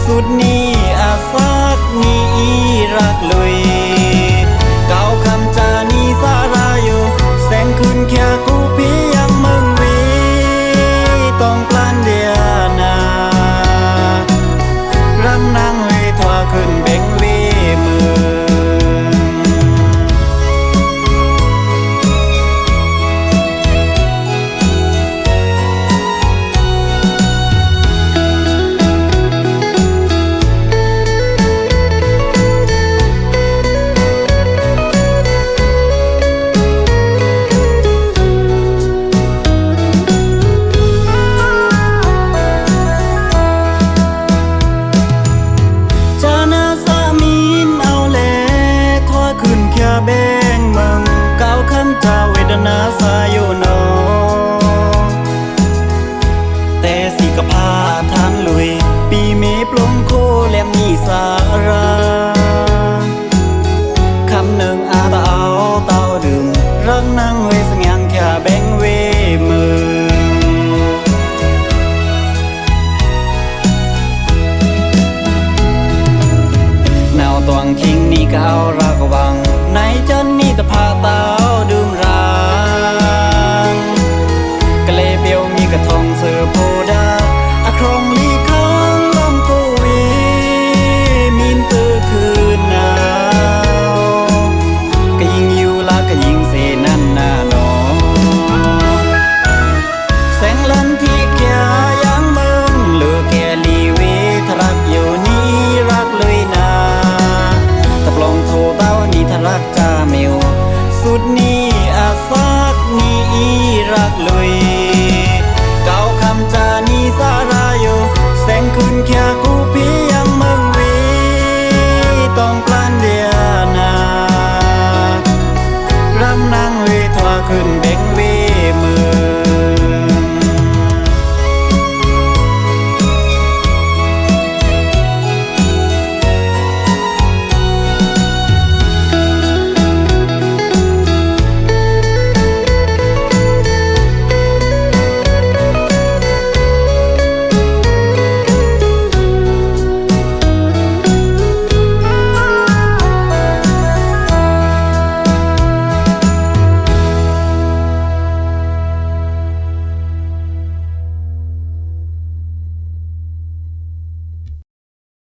สุดนี้อาซักนี้รักลุยเก่าคำจานี้สาราอยู่แสงคืนแค่กูพี่ยังมึงวีต้องกลั้นเดียนารังนางเฮยทว่าขึ้นเบ่งวีมือแบ่งมึงก้าวคำจาเวทนาสายอยู่นอแต่สิกพาทานลุยปีเมปลงโคแหลมมีสาราคำหนึ่งอาตาเอาเต้าดื่มรักนั่งเวสงยังแค่แบ่งเวมึงแนวตวงคิงนี่ก้าวรัก